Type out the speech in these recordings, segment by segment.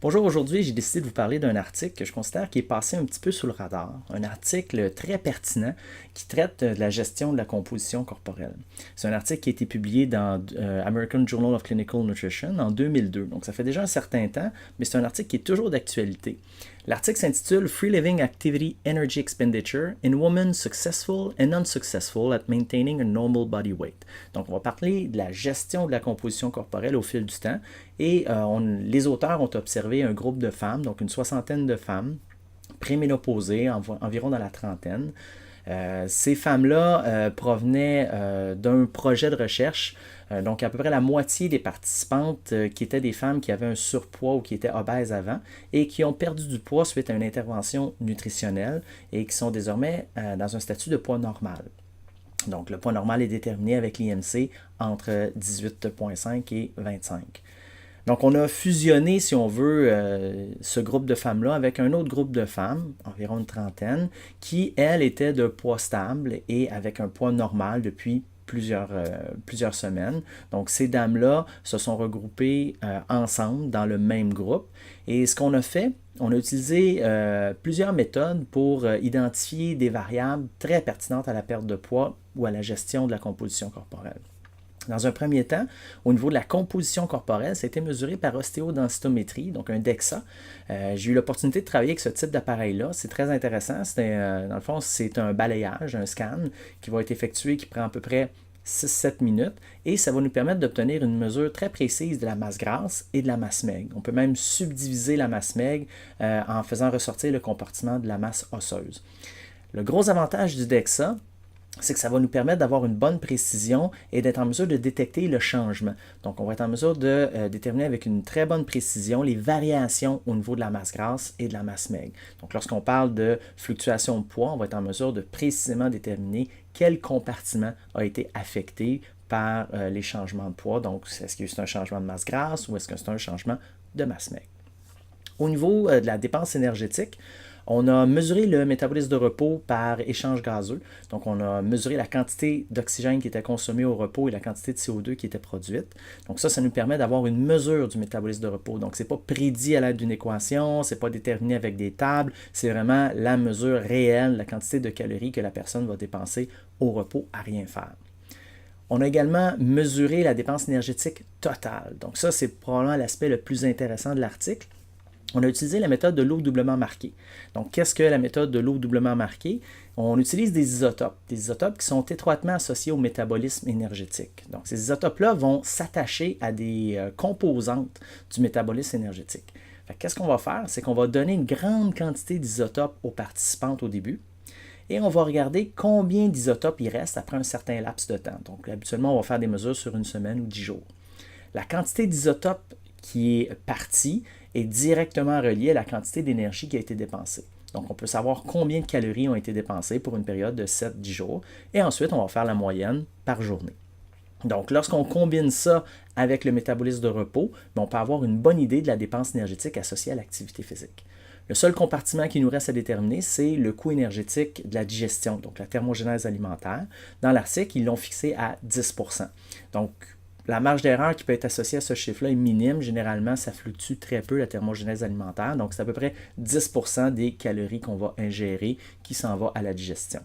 Bonjour, aujourd'hui j'ai décidé de vous parler d'un article que je considère qui est passé un petit peu sous le radar. Un article très pertinent qui traite de la gestion de la composition corporelle. C'est un article qui a été publié dans American Journal of Clinical Nutrition en 2002. Donc ça fait déjà un certain temps, mais c'est un article qui est toujours d'actualité. L'article s'intitule Free Living Activity Energy Expenditure in Women Successful and Unsuccessful at Maintaining a Normal Body Weight. Donc, on va parler de la gestion de la composition corporelle au fil du temps. Et les auteurs ont observé un groupe de femmes, donc une soixantaine de femmes, préménopausées, environ dans la trentaine. Ces femmes-là provenaient d'un projet de recherche. Donc, à peu près la moitié des participantes qui étaient des femmes qui avaient un surpoids ou qui étaient obèses avant et qui ont perdu du poids suite à une intervention nutritionnelle et qui sont désormais dans un statut de poids normal. Donc, le poids normal est déterminé avec l'IMC entre 18,5 et 25. Donc, on a fusionné, si on veut, ce groupe de femmes-là avec un autre groupe de femmes, environ une trentaine, qui, elles, étaient de poids stable et avec un poids normal depuis plusieurs semaines. Donc, ces dames-là se sont regroupées ensemble dans le même groupe. Et ce qu'on a fait, on a utilisé plusieurs méthodes pour identifier des variables très pertinentes à la perte de poids ou à la gestion de la composition corporelle. Dans un premier temps, au niveau de la composition corporelle, ça a été mesuré par ostéodensitométrie, donc un DEXA. J'ai eu l'opportunité de travailler avec ce type d'appareil-là. C'est très intéressant. Dans le fond, c'est un balayage, un scan qui va être effectué, qui prend à peu près 6-7 minutes et ça va nous permettre d'obtenir une mesure très précise de la masse grasse et de la masse maigre. On peut même subdiviser la masse maigre en faisant ressortir le compartiment de la masse osseuse. Le gros avantage du DEXA, c'est que ça va nous permettre d'avoir une bonne précision et d'être en mesure de détecter le changement. Donc, on va être en mesure de déterminer avec une très bonne précision les variations au niveau de la masse grasse et de la masse maigre. Donc, lorsqu'on parle de fluctuation de poids, on va être en mesure de précisément déterminer quel compartiment a été affecté par les changements de poids. Donc, est-ce que c'est un changement de masse grasse ou est-ce que c'est un changement de masse maigre? Au niveau de la dépense énergétique, on a mesuré le métabolisme de repos par échange gazeux. Donc, on a mesuré la quantité d'oxygène qui était consommée au repos et la quantité de CO2 qui était produite. Donc, ça nous permet d'avoir une mesure du métabolisme de repos. Donc, ce n'est pas prédit à l'aide d'une équation, ce n'est pas déterminé avec des tables, c'est vraiment la mesure réelle, la quantité de calories que la personne va dépenser au repos à rien faire. On a également mesuré la dépense énergétique totale. Donc, ça, c'est probablement l'aspect le plus intéressant de l'article. On a utilisé la méthode de l'eau doublement marquée. Donc, qu'est-ce que la méthode de l'eau doublement marquée? On utilise des isotopes qui sont étroitement associés au métabolisme énergétique. Donc, ces isotopes-là vont s'attacher à des composantes du métabolisme énergétique. Qu'est-ce qu'on va faire? C'est qu'on va donner une grande quantité d'isotopes aux participantes au début et on va regarder combien d'isotopes il reste après un certain laps de temps. Donc, habituellement, on va faire des mesures sur une semaine ou 10 jours. La quantité d'isotopes qui est partie est directement reliée à la quantité d'énergie qui a été dépensée. Donc, on peut savoir combien de calories ont été dépensées pour une période de 7-10 jours. Et ensuite, on va faire la moyenne par journée. Donc, lorsqu'on combine ça avec le métabolisme de repos, on peut avoir une bonne idée de la dépense énergétique associée à l'activité physique. Le seul compartiment qui nous reste à déterminer, c'est le coût énergétique de la digestion, donc la thermogénèse alimentaire. Dans l'article, ils l'ont fixé à 10%. Donc, la marge d'erreur qui peut être associée à ce chiffre-là est minime. Généralement, ça fluctue très peu, la thermogénèse alimentaire. Donc, c'est à peu près 10% des calories qu'on va ingérer qui s'en va à la digestion.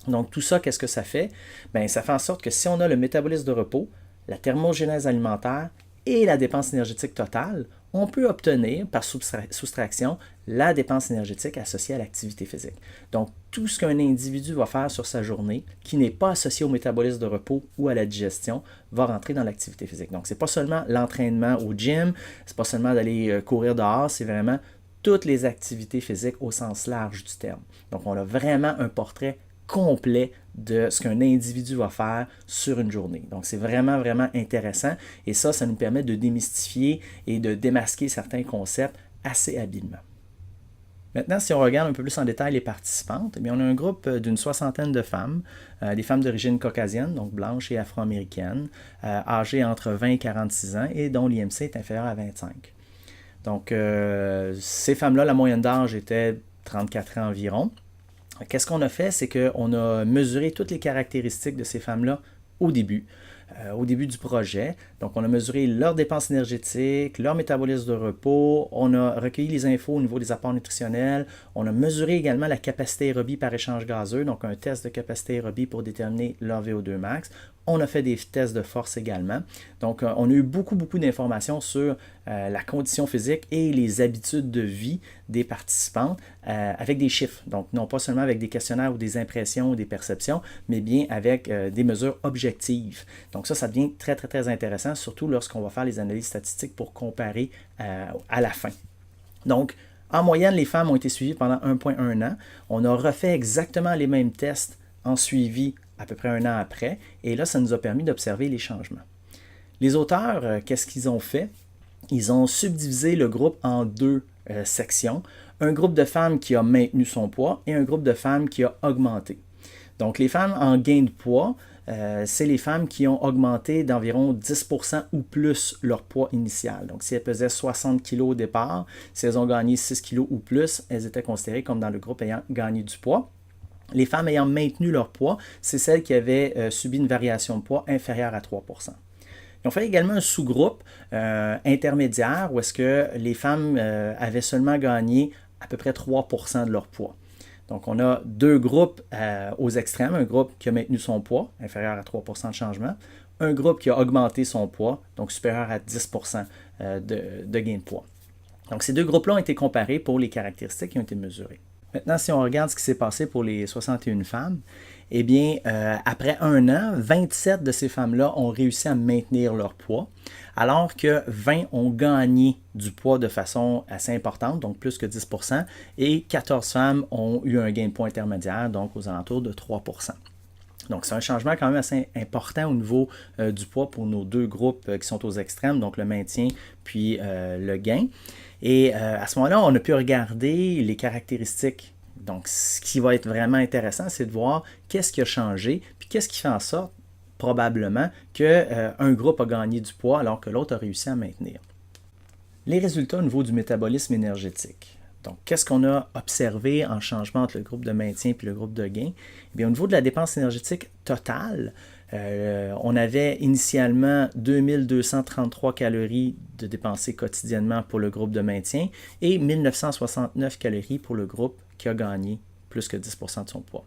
Donc, tout ça, qu'est-ce que ça fait? Bien, ça fait en sorte que si on a le métabolisme de repos, la thermogénèse alimentaire et la dépense énergétique totale, on peut obtenir par soustraction la dépense énergétique associée à l'activité physique. Donc, tout ce qu'un individu va faire sur sa journée qui n'est pas associé au métabolisme de repos ou à la digestion va rentrer dans l'activité physique. Donc, ce n'est pas seulement l'entraînement au gym, ce n'est pas seulement d'aller courir dehors, c'est vraiment toutes les activités physiques au sens large du terme. Donc, on a vraiment un portrait complet de ce qu'un individu va faire sur une journée. Donc, c'est vraiment, vraiment intéressant et ça nous permet de démystifier et de démasquer certains concepts assez habilement. Maintenant, si on regarde un peu plus en détail les participantes, on a un groupe d'une soixantaine de femmes, des femmes d'origine caucasienne, donc blanches et afro-américaines, âgées entre 20 et 46 ans et dont l'IMC est inférieur à 25. Donc, ces femmes-là, la moyenne d'âge était 34 ans environ. Qu'est-ce qu'on a fait? C'est qu'on a mesuré toutes les caractéristiques de ces femmes-là au début. au début du projet. Donc, on a mesuré leurs dépenses énergétiques, leur métabolisme de repos, on a recueilli les infos au niveau des apports nutritionnels, on a mesuré également la capacité aérobie par échange gazeux, donc un test de capacité aérobie pour déterminer leur VO2 max. On a fait des tests de force également. Donc, on a eu beaucoup d'informations sur la condition physique et les habitudes de vie des participantes avec des chiffres. Donc, non pas seulement avec des questionnaires ou des impressions ou des perceptions, mais bien avec des mesures objectives. Donc, ça devient très intéressant, surtout lorsqu'on va faire les analyses statistiques pour comparer à la fin. Donc, en moyenne, les femmes ont été suivies pendant 1,1 an. On a refait exactement les mêmes tests en suivi à peu près un an après, et là, ça nous a permis d'observer les changements. Les auteurs, qu'est-ce qu'ils ont fait? Ils ont subdivisé le groupe en deux sections. Un groupe de femmes qui a maintenu son poids et un groupe de femmes qui a augmenté. Donc, les femmes en gain de poids, c'est les femmes qui ont augmenté d'environ 10% ou plus leur poids initial. Donc, si elles pesaient 60 kg au départ, si elles ont gagné 6 kg ou plus, elles étaient considérées comme dans le groupe ayant gagné du poids. Les femmes ayant maintenu leur poids, c'est celles qui avaient subi une variation de poids inférieure à 3%. Ils ont fait également un sous-groupe intermédiaire où est-ce que les femmes avaient seulement gagné à peu près 3% de leur poids. Donc, on a deux groupes aux extrêmes. Un groupe qui a maintenu son poids, inférieur à 3% de changement. Un groupe qui a augmenté son poids, donc supérieur à 10% de gain de poids. Donc, ces deux groupes-là ont été comparés pour les caractéristiques qui ont été mesurées. Maintenant, si on regarde ce qui s'est passé pour les 61 femmes, eh bien, après un an, 27 de ces femmes-là ont réussi à maintenir leur poids, alors que 20 ont gagné du poids de façon assez importante, donc plus que 10%, et 14 femmes ont eu un gain de poids intermédiaire, donc aux alentours de 3%. Donc, c'est un changement quand même assez important au niveau du poids pour nos deux groupes qui sont aux extrêmes, donc le maintien puis le gain. Et à ce moment-là, on a pu regarder les caractéristiques. Donc, ce qui va être vraiment intéressant, c'est de voir qu'est-ce qui a changé, puis qu'est-ce qui fait en sorte, probablement, qu'un groupe a gagné du poids alors que l'autre a réussi à maintenir. Les résultats au niveau du métabolisme énergétique. Donc, qu'est-ce qu'on a observé en changement entre le groupe de maintien et le groupe de gain? Eh bien, au niveau de la dépense énergétique totale, on avait initialement 2233 calories de dépensées quotidiennement pour le groupe de maintien et 1969 calories pour le groupe qui a gagné plus que 10% de son poids.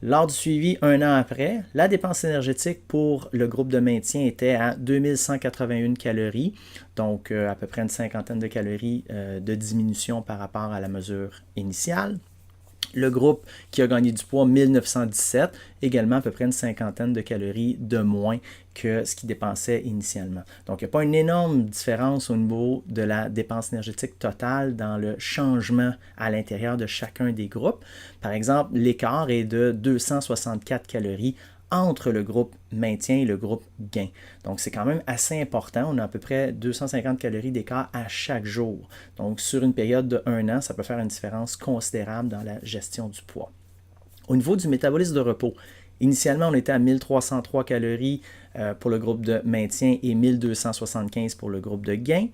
Lors du suivi, un an après, la dépense énergétique pour le groupe de maintien était à 2181 calories, donc à peu près une cinquantaine de calories de diminution par rapport à la mesure initiale. Le groupe qui a gagné du poids, 1917, également à peu près une cinquantaine de calories de moins que ce qu'il dépensait initialement. Donc, il n'y a pas une énorme différence au niveau de la dépense énergétique totale dans le changement à l'intérieur de chacun des groupes. Par exemple, l'écart est de 264 calories entre le groupe maintien et le groupe gain. Donc, c'est quand même assez important. On a à peu près 250 calories d'écart à chaque jour. Donc, sur une période de 1 an, ça peut faire une différence considérable dans la gestion du poids. Au niveau du métabolisme de repos, initialement, on était à 1303 calories pour le groupe de maintien et 1275 pour le groupe de gain.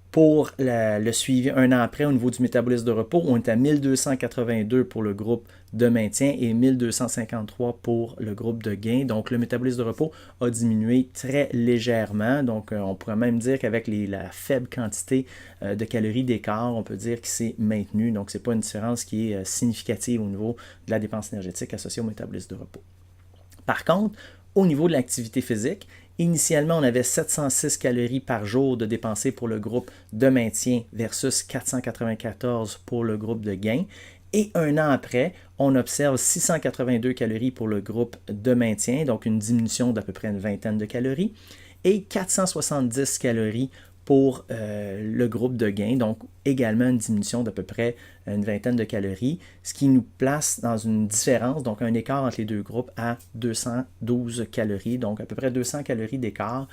Pour le suivi un an après, au niveau du métabolisme de repos, on est à 1282 pour le groupe de maintien et 1253 pour le groupe de gain. Donc, le métabolisme de repos a diminué très légèrement. Donc, on pourrait même dire qu'avec la faible quantité de calories d'écart, on peut dire qu'il s'est maintenu. Donc, ce n'est pas une différence qui est significative au niveau de la dépense énergétique associée au métabolisme de repos. Par contre, au niveau de l'activité physique, initialement, on avait 706 calories par jour de dépensées pour le groupe de maintien versus 494 pour le groupe de gain. Et un an après, on observe 682 calories pour le groupe de maintien, donc une diminution d'à peu près une vingtaine de calories, et 470 calories pour le groupe de gain, donc également une diminution d'à peu près une vingtaine de calories, ce qui nous place dans une différence, donc un écart entre les deux groupes à 212 calories, donc à peu près 200 calories d'écart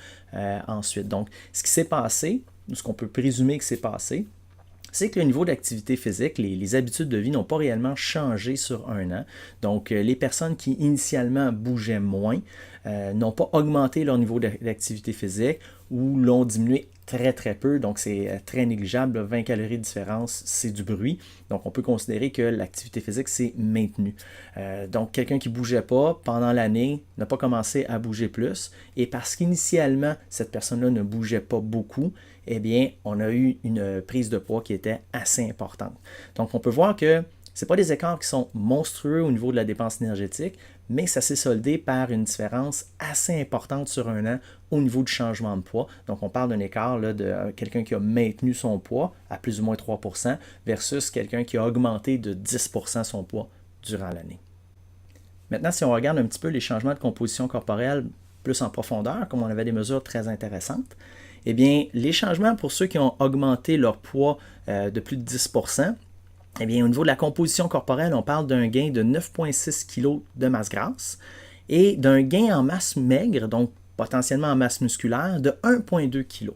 ensuite. Donc, ce qui s'est passé, ce qu'on peut présumer que s'est passé, c'est que le niveau d'activité physique, les habitudes de vie n'ont pas réellement changé sur un an. Donc, les personnes qui initialement bougeaient moins n'ont pas augmenté leur niveau d'activité physique ou l'ont diminué très très peu, donc c'est très négligeable. 20 calories de différence, c'est du bruit. Donc on peut considérer que l'activité physique s'est maintenue. Donc quelqu'un qui ne bougeait pas pendant l'année n'a pas commencé à bouger plus. Et parce qu'initialement, cette personne-là ne bougeait pas beaucoup, eh bien, on a eu une prise de poids qui était assez importante. Donc on peut voir que ce n'est pas des écarts qui sont monstrueux au niveau de la dépense énergétique, mais ça s'est soldé par une différence assez importante sur un an au niveau du changement de poids. Donc, on parle d'un écart là, de quelqu'un qui a maintenu son poids à plus ou moins 3% versus quelqu'un qui a augmenté de 10% son poids durant l'année. Maintenant, si on regarde un petit peu les changements de composition corporelle plus en profondeur, comme on avait des mesures très intéressantes, eh bien, les changements pour ceux qui ont augmenté leur poids de plus de 10%, eh bien, au niveau de la composition corporelle, on parle d'un gain de 9,6 kg de masse grasse et d'un gain en masse maigre, donc potentiellement en masse musculaire, de 1,2 kg.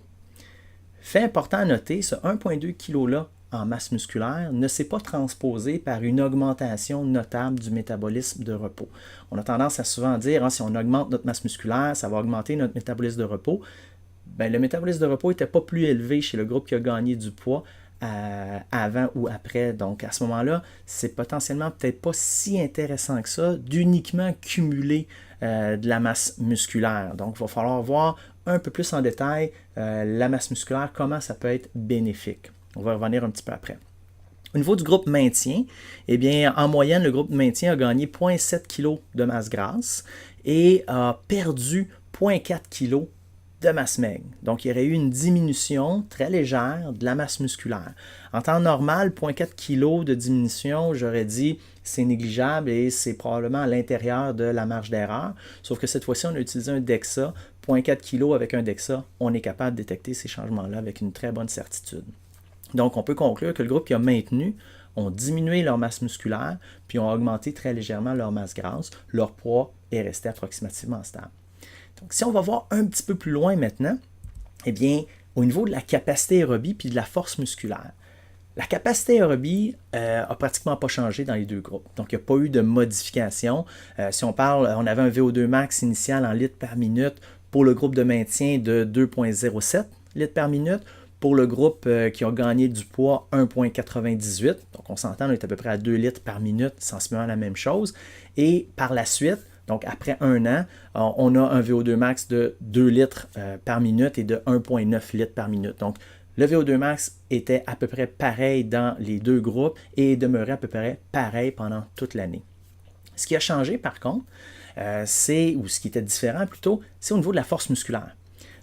Fait important à noter, ce 1,2 kg-là en masse musculaire ne s'est pas transposé par une augmentation notable du métabolisme de repos. On a tendance à souvent dire, si on augmente notre masse musculaire, ça va augmenter notre métabolisme de repos. Bien, le métabolisme de repos n'était pas plus élevé chez le groupe qui a gagné du poids avant ou après. Donc, à ce moment-là, c'est potentiellement peut-être pas si intéressant que ça d'uniquement cumuler de la masse musculaire. Donc, il va falloir voir un peu plus en détail la masse musculaire, comment ça peut être bénéfique. On va revenir un petit peu après. Au niveau du groupe maintien, eh bien, en moyenne, le groupe maintien a gagné 0,7 kg de masse grasse et a perdu 0,4 kg de masse maigre. Donc, il y aurait eu une diminution très légère de la masse musculaire. En temps normal, 0,4 kg de diminution, j'aurais dit, c'est négligeable et c'est probablement à l'intérieur de la marge d'erreur. Sauf que cette fois-ci, on a utilisé un DEXA. 0,4 kg avec un DEXA, on est capable de détecter ces changements-là avec une très bonne certitude. Donc, on peut conclure que le groupe qui a maintenu ont diminué leur masse musculaire, puis ont augmenté très légèrement leur masse grasse. Leur poids est resté approximativement stable. Donc, si on va voir un petit peu plus loin maintenant, eh bien, au niveau de la capacité aérobie puis de la force musculaire, la capacité aérobie n'a pratiquement pas changé dans les deux groupes. Donc, il n'y a pas eu de modification. Si on parle, on avait un VO2 max initial en litres par minute pour le groupe de maintien de 2,07 litres par minute. Pour le groupe qui a gagné du poids, 1,98. Donc, on s'entend, on est à peu près à 2 litres par minute, sensiblement la même chose. Et par la suite, donc, après un an, on a un VO2 max de 2 litres par minute et de 1,9 litres par minute. Donc, le VO2 max était à peu près pareil dans les deux groupes et demeurait à peu près pareil pendant toute l'année. Ce qui a changé, par contre, ou ce qui était différent plutôt, c'est au niveau de la force musculaire.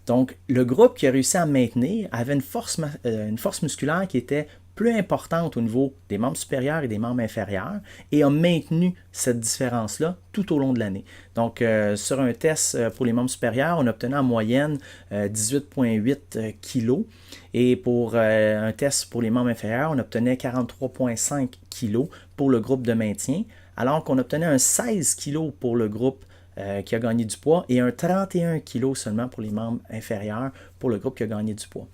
Donc, le groupe qui a réussi à maintenir avait une force musculaire qui était plus importante au niveau des membres supérieurs et des membres inférieurs et a maintenu cette différence-là tout au long de l'année. Donc, sur un test pour les membres supérieurs, on obtenait en moyenne 18,8 kg et pour un test pour les membres inférieurs, on obtenait 43,5 kg pour le groupe de maintien, alors qu'on obtenait un 16 kg pour le groupe qui a gagné du poids et un 31 kg seulement pour les membres inférieurs pour le groupe qui a gagné du poids.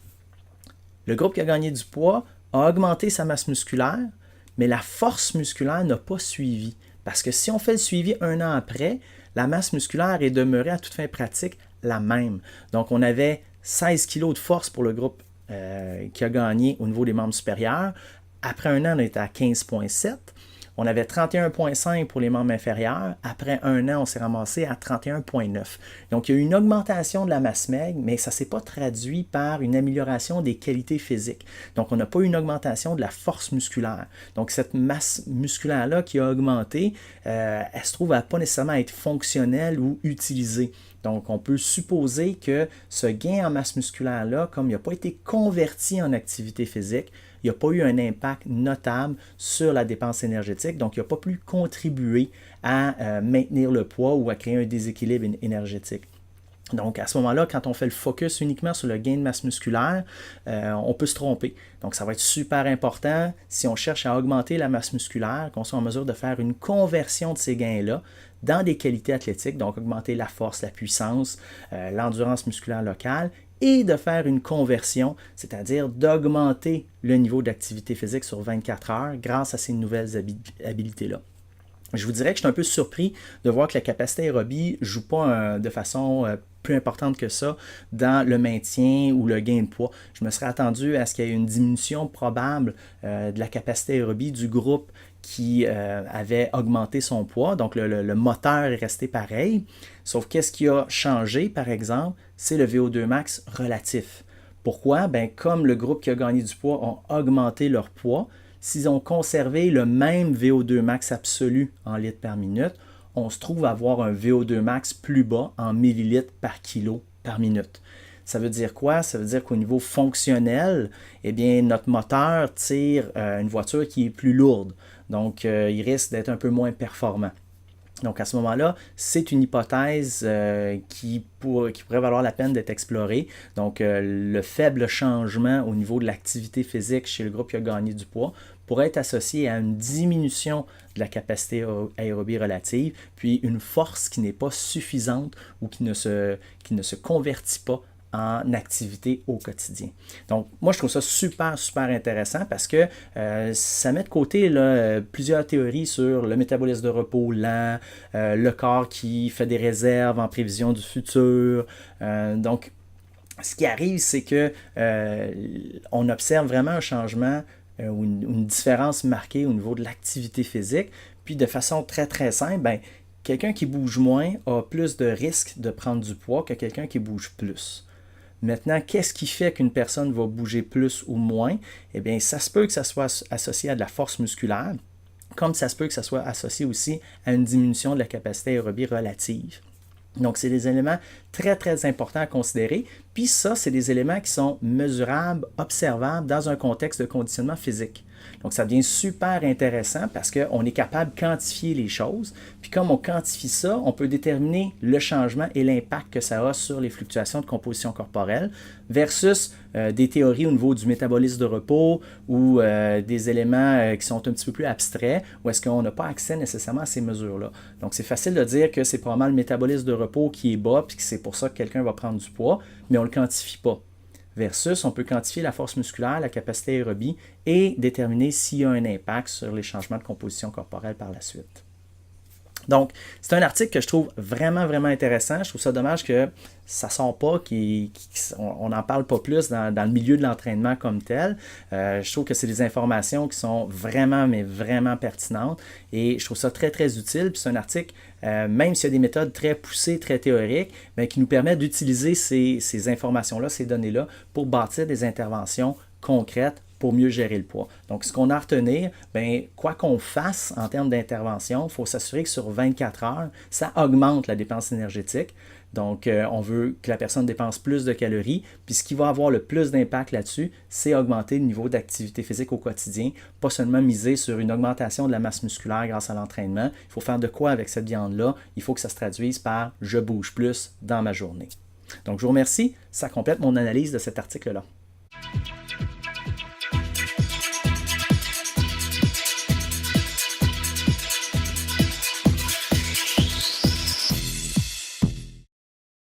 Le groupe qui a gagné du poids a augmenté sa masse musculaire, mais la force musculaire n'a pas suivi. Parce que si on fait le suivi un an après, la masse musculaire est demeurée à toute fin pratique la même. Donc, on avait 16 kg de force pour le groupe qui a gagné au niveau des membres supérieurs. Après un an, on était à 15,7. On avait 31,5 pour les membres inférieurs. Après un an, on s'est ramassé à 31,9. Donc, il y a eu une augmentation de la masse maigre, mais ça ne s'est pas traduit par une amélioration des qualités physiques. Donc, on n'a pas eu une augmentation de la force musculaire. Donc, cette masse musculaire-là qui a augmenté, elle se trouve à pas nécessairement être fonctionnelle ou utilisée. Donc, on peut supposer que ce gain en masse musculaire-là, comme il n'a pas été converti en activité physique, il n'y a pas eu un impact notable sur la dépense énergétique, donc il n'a pas pu contribuer à maintenir le poids ou à créer un déséquilibre énergétique. Donc, à ce moment-là, quand on fait le focus uniquement sur le gain de masse musculaire, on peut se tromper. Donc, ça va être super important si on cherche à augmenter la masse musculaire, qu'on soit en mesure de faire une conversion de ces gains-là dans des qualités athlétiques, donc augmenter la force, la puissance, l'endurance musculaire locale, et de faire une conversion, c'est-à-dire d'augmenter le niveau d'activité physique sur 24 heures grâce à ces nouvelles habilités-là. Je vous dirais que je suis un peu surpris de voir que la capacité aérobie ne joue pas de façon plus importante que ça dans le maintien ou le gain de poids. Je me serais attendu à ce qu'il y ait une diminution probable de la capacité aérobie du groupe qui avait augmenté son poids. Donc, le moteur est resté pareil. Sauf qu'est-ce qui a changé, par exemple, c'est le VO2 max relatif. Pourquoi? Ben, comme le groupe qui a gagné du poids ont augmenté leur poids, s'ils ont conservé le même VO2 max absolu en litres par minute, on se trouve à avoir un VO2 max plus bas en millilitres par kilo par minute. Ça veut dire quoi? Ça veut dire qu'au niveau fonctionnel, eh bien, notre moteur tire une voiture qui est plus lourde. Donc, il risque d'être un peu moins performant. Donc, à ce moment-là, c'est une hypothèse qui pourrait valoir la peine d'être explorée. Donc, le faible changement au niveau de l'activité physique chez le groupe qui a gagné du poids pourrait être associé à une diminution de la capacité aérobie relative, puis une force qui n'est pas suffisante ou qui ne se convertit pas en activité au quotidien. Donc, moi, je trouve ça super, super intéressant parce que ça met de côté là, plusieurs théories sur le métabolisme de repos lent, le corps qui fait des réserves en prévision du futur. Donc, ce qui arrive, c'est que on observe vraiment un changement ou une différence marquée au niveau de l'activité physique. Puis, de façon très, très simple, ben, quelqu'un qui bouge moins a plus de risques de prendre du poids que quelqu'un qui bouge plus. Maintenant, qu'est-ce qui fait qu'une personne va bouger plus ou moins? Eh bien, ça se peut que ça soit associé à de la force musculaire, comme ça se peut que ça soit associé aussi à une diminution de la capacité aérobie relative. Donc, c'est des éléments très, très importants à considérer. Puis ça, c'est des éléments qui sont mesurables, observables dans un contexte de conditionnement physique. Donc, ça devient super intéressant parce qu'on est capable de quantifier les choses. Puis comme on quantifie ça, on peut déterminer le changement et l'impact que ça a sur les fluctuations de composition corporelle versus des théories au niveau du métabolisme de repos ou des éléments qui sont un petit peu plus abstraits où est-ce qu'on n'a pas accès nécessairement à ces mesures-là. Donc, c'est facile de dire que c'est probablement le métabolisme de repos qui est bas puis que c'est pour ça que quelqu'un va prendre du poids, mais on ne le quantifie pas. Versus, on peut quantifier la force musculaire, la capacité aérobie et déterminer s'il y a un impact sur les changements de composition corporelle par la suite. Donc, c'est un article que je trouve vraiment, vraiment intéressant. Je trouve ça dommage que ça ne sort pas, on n'en parle pas plus dans le milieu de l'entraînement comme tel. Je trouve que c'est des informations qui sont vraiment, mais vraiment pertinentes et je trouve ça très, très utile. Puis c'est un article, même s'il y a des méthodes très poussées, très théoriques, bien, qui nous permettent d'utiliser ces informations-là, ces données-là, pour bâtir des interventions concrètes pour mieux gérer le poids. Donc, ce qu'on a à retenir, bien, quoi qu'on fasse en termes d'intervention, il faut s'assurer que sur 24 heures, ça augmente la dépense énergétique. Donc, on veut que la personne dépense plus de calories. Puis, ce qui va avoir le plus d'impact là-dessus, c'est augmenter le niveau d'activité physique au quotidien. Pas seulement miser sur une augmentation de la masse musculaire grâce à l'entraînement. Il faut faire de quoi avec cette viande-là? Il faut que ça se traduise par « je bouge plus dans ma journée ». Donc, je vous remercie. Ça complète mon analyse de cet article-là.